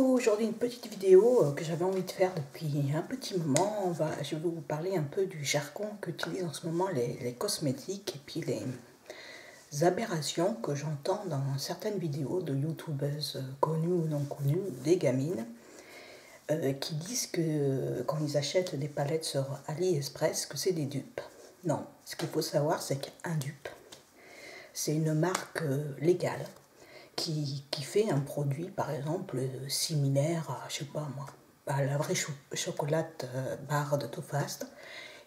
Aujourd'hui, une petite vidéo que j'avais envie de faire depuis un petit moment. Je vais vous parler un peu du jargon qu'utilisent en ce moment les cosmétiques et puis les aberrations que j'entends dans certaines vidéos de youtubeuses connues ou non connues, des gamines, qui disent que quand ils achètent des palettes sur AliExpress, que c'est des dupes. Non, ce qu'il faut savoir, c'est qu'un dupe, c'est une marque légale qui fait un produit, par exemple, similaire à, je sais pas moi, à la vraie chocolat barre de Too Faced.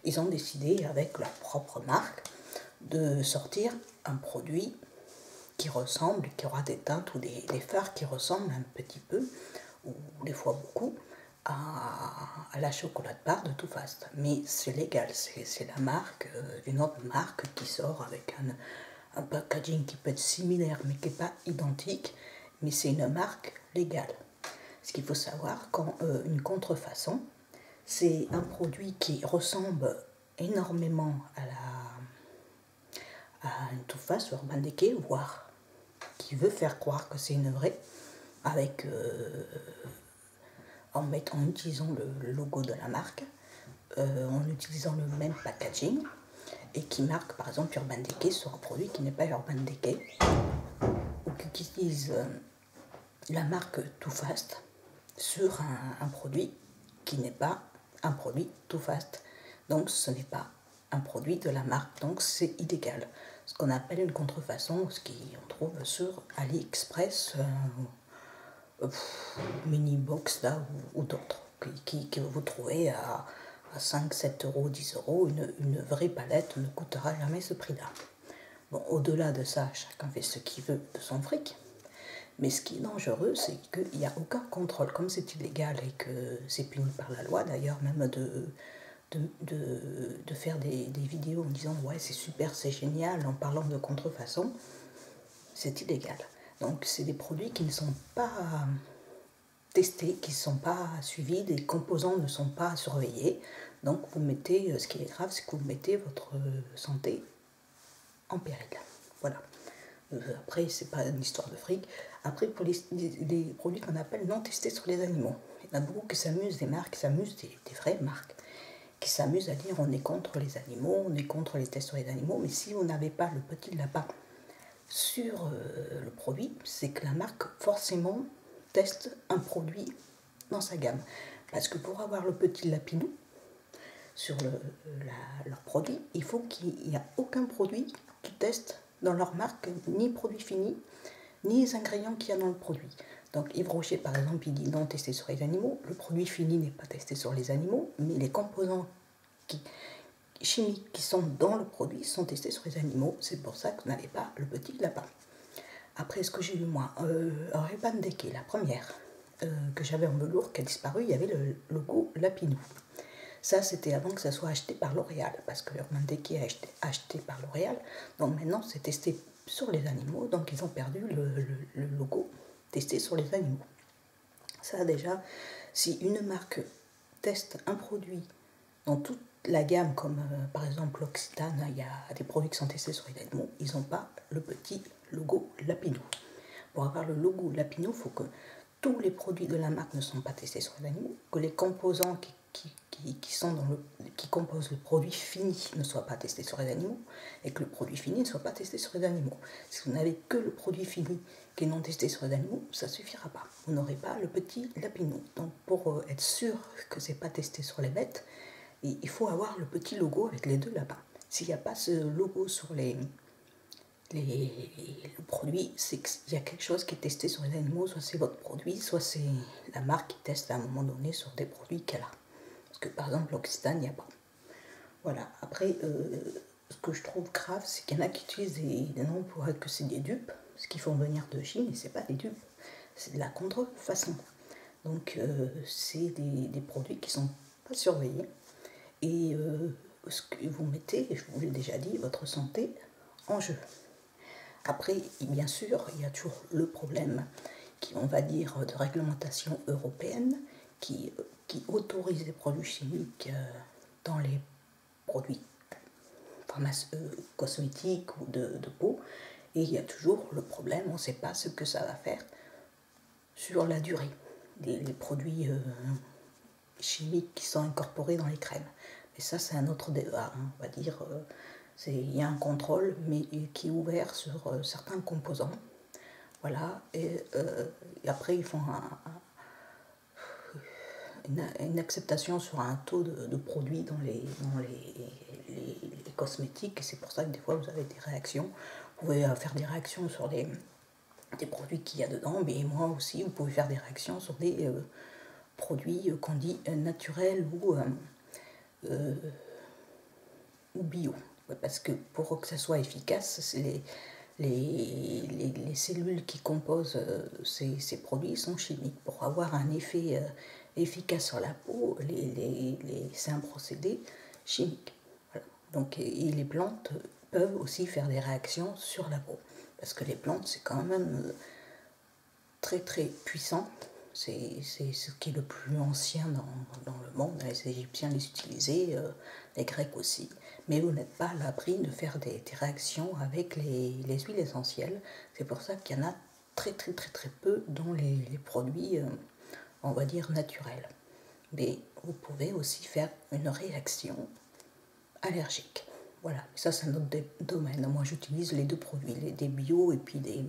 Ils ont décidé, avec leur propre marque, de sortir un produit qui ressemble, qui aura des teintes ou des fards qui ressemblent un petit peu, ou des fois beaucoup, à la chocolat barre de Too Faced. Mais c'est légal, c'est la marque, une autre marque qui sort avec un packaging qui peut être similaire mais qui n'est pas identique, mais c'est une marque légale. Ce qu'il faut savoir, quand une contrefaçon, c'est un produit qui ressemble énormément à une Too Faced ou Urban Decay, voire qui veut faire croire que c'est une vraie, avec en utilisant le logo de la marque, en utilisant le même packaging, et qui marque par exemple Urban Decay sur un produit qui n'est pas Urban Decay, ou qui utilise la marque Too Faced sur un produit qui n'est pas un produit Too Faced. Donc ce n'est pas un produit de la marque, donc c'est illégal. Ce qu'on appelle une contrefaçon, ce qu'on trouve sur AliExpress, mini box là, ou d'autres, que vous trouvez à 5, 7 euros, 10 euros. Une vraie palette ne coûtera jamais ce prix-là. Bon, au-delà de ça, chacun fait ce qu'il veut de son fric. Mais ce qui est dangereux, c'est qu'il n'y a aucun contrôle. Comme c'est illégal et que c'est puni par la loi, d'ailleurs, même de faire des vidéos en disant « ouais, c'est super, c'est génial », en parlant de contrefaçon, c'est illégal. Donc, c'est des produits qui ne sont pas testés, qui ne sont pas suivis, des composants ne sont pas surveillés. Donc, vous mettez, ce qui est grave, c'est que vous mettez votre santé en péril. Voilà. Après, c'est pas une histoire de fric. Après, pour les produits qu'on appelle non testés sur les animaux, il y en a beaucoup qui s'amusent, des marques qui s'amusent, des vraies marques, qui s'amusent à dire on est contre les animaux, on est contre les tests sur les animaux, mais si vous n'avez pas le petit lapin sur le produit, c'est que la marque forcément teste un produit dans sa gamme. Parce que pour avoir le petit lapinou sur leur produit, il faut qu'il n'y ait aucun produit qui teste dans leur marque, ni produit fini, ni les ingrédients qu'il y a dans le produit. Donc Yves Rocher, par exemple, il dit non testé sur les animaux. Le produit fini n'est pas testé sur les animaux, mais les composants chimiques qui sont dans le produit sont testés sur les animaux. C'est pour ça que vous n'avez pas le petit lapin. Après, ce que j'ai eu moi, Urban Decay, la première que j'avais en velours, qui a disparu, il y avait le logo Lapinou. Ça, c'était avant que ça soit acheté par L'Oréal, parce que Urban Decay a acheté par L'Oréal. Donc maintenant, c'est testé sur les animaux, donc ils ont perdu le logo testé sur les animaux. Ça, déjà, si une marque teste un produit dans toute la gamme, comme par exemple l'Occitane, il y a des produits qui sont testés sur les animaux, ils n'ont pas le petit logo Lapinou. Pour avoir le logo Lapinou, il faut que tous les produits de la marque ne sont pas testés sur les animaux, que les composants qui composent le produit fini ne soient pas testés sur les animaux, et que le produit fini ne soit pas testé sur les animaux. Si vous n'avez que le produit fini qui est non testé sur les animaux, ça ne suffira pas. Vous n'aurez pas le petit lapinou. Donc pour être sûr que ce n'est pas testé sur les bêtes, il faut avoir le petit logo avec les deux lapins. S'il n'y a pas ce logo sur le produit, c'est qu'il y a quelque chose qui est testé sur les animaux, soit c'est votre produit, soit c'est la marque qui teste à un moment donné sur des produits qu'elle a. Parce que par exemple l'Occitane, il n'y a pas. Voilà. Après, ce que je trouve grave, c'est qu'il y en a qui utilisent des noms pour être que c'est des dupes, ce qu'ils font venir de Chine, et c'est pas des dupes, c'est de la contrefaçon. Donc c'est des produits qui sont pas surveillés. Et ce que vous mettez, je vous l'ai déjà dit, votre santé en jeu. Après, bien sûr, il y a toujours le problème on va dire, de réglementation européenne qui autorise les produits chimiques dans les produits cosmétiques ou de peau. Et il y a toujours le problème, on ne sait pas ce que ça va faire sur la durée. les produits chimiques qui sont incorporés dans les crèmes. Mais ça, c'est un autre débat, hein, on va dire. Il y a un contrôle, mais qui est ouvert sur certains composants. Voilà, et après, ils font une acceptation sur un taux de produits dans les cosmétiques, et c'est pour ça que des fois vous avez des réactions. Vous pouvez faire des réactions sur des produits qu'il y a dedans, mais moi aussi vous pouvez faire des réactions sur des produits qu'on dit naturels ou bio, parce que pour que ça soit efficace, c'est les cellules qui composent ces produits sont chimiques. Pour avoir un effet efficace sur la peau, c'est un procédé chimique. Voilà. Donc, et les plantes peuvent aussi faire des réactions sur la peau, parce que les plantes, c'est quand même très très puissant. C'est ce qui est le plus ancien dans le monde. Les Égyptiens les utilisaient, les Grecs aussi. Mais vous n'êtes pas à l'abri de faire des réactions avec les huiles essentielles. C'est pour ça qu'il y en a très très très très peu dans les produits, on va dire, naturels. Mais vous pouvez aussi faire une réaction allergique. Voilà, ça c'est un autre domaine. Moi j'utilise les deux produits, des bio et puis des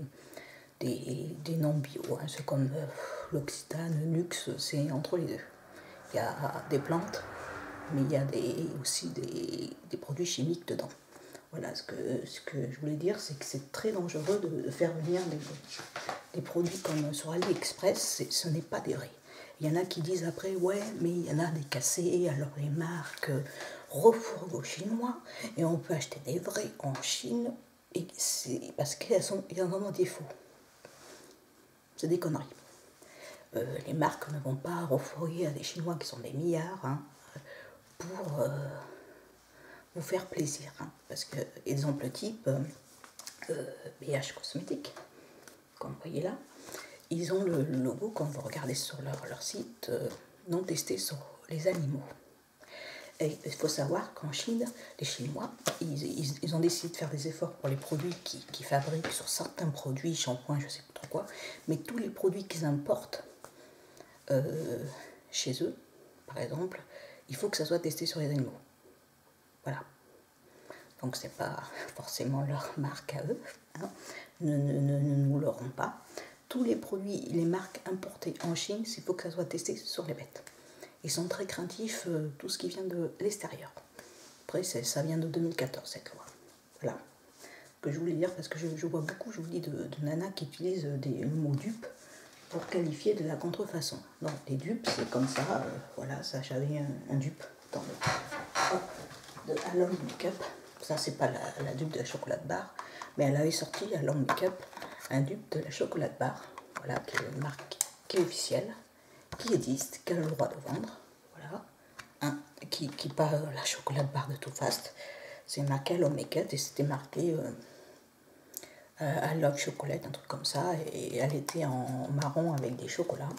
non-bio. Hein. C'est comme l'Occitane, Nux, c'est entre les deux. Il y a des plantes, mais il y a aussi des produits chimiques dedans. Voilà, ce que je voulais dire, c'est que c'est très dangereux de faire venir des produits comme sur AliExpress, ce n'est pas des vrais. Il y en a qui disent après, ouais, mais il y en a des cassés, alors les marques refourguent aux Chinois, et on peut acheter des vrais en Chine, et c'est parce qu'il y a vraiment des faux. C'est des conneries. Les marques ne vont pas refourguer à des Chinois qui sont des milliards, hein, pour vous faire plaisir. Hein, parce que, exemple type, BH Cosmétiques, comme vous voyez là, ils ont le logo, quand vous regardez sur leur site, non testé sur les animaux. Et il faut savoir qu'en Chine, les Chinois, ils ont décidé de faire des efforts pour les produits qu'ils fabriquent sur certains produits, shampoings, je ne sais pas trop quoi, mais tous les produits qu'ils importent chez eux, par exemple, il faut que ça soit testé sur les animaux. Voilà. Donc c'est pas forcément leur marque à eux, hein. Ne nous leurrons pas. Tous les produits, les marques importées en Chine, il faut que ça soit testé sur les bêtes. Ils sont très craintifs, tout ce qui vient de l'extérieur. Après, ça vient de 2014, cette loi. Voilà. Que je voulais dire, parce que je vois beaucoup, je vous dis, de nanas qui utilisent le mot dupe pour qualifier de la contrefaçon. Non, les dupes, c'est comme ça. Voilà, ça, j'avais un dupe dans de Alone Make-up. Ça, c'est pas la dupe de la chocolat bar, mais elle avait sorti à Alone Make-up un dupe de la chocolat bar. Voilà, qui est une marque qui est officielle, qui existe, qu'elle a le droit de vendre. Voilà. Hein, qui pas la chocolat bar de Too Fast. C'est marqué Alone Make-up et c'était marqué I Love Chocolate, un truc comme ça, et elle était en marron avec des chocolats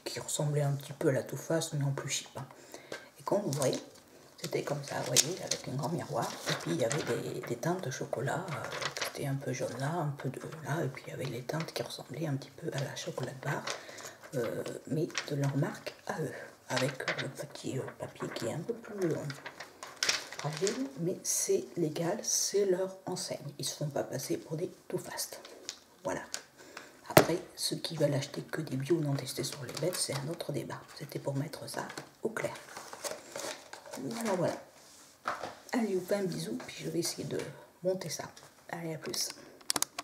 qui ressemblaient un petit peu à la Too Fast, mais en plus cheap. Hein. Et quand vous voyez, c'était comme ça, vous voyez, avec un grand miroir, et puis il y avait des teintes de chocolat qui étaient un peu jaune là, un peu de là, et puis il y avait les teintes qui ressemblaient un petit peu à la chocolat bar, mais de leur marque à eux, avec le petit papier qui est un peu plus fragile, mais c'est légal, c'est leur enseigne. Ils ne se font pas passer pour des Too Fast. Voilà. Après, ceux qui veulent acheter que des bio non testés sur les bêtes, c'est un autre débat. C'était pour mettre ça au clair. Voilà, voilà. Allez, vous fais un bisou, puis je vais essayer de monter ça. Allez, à plus.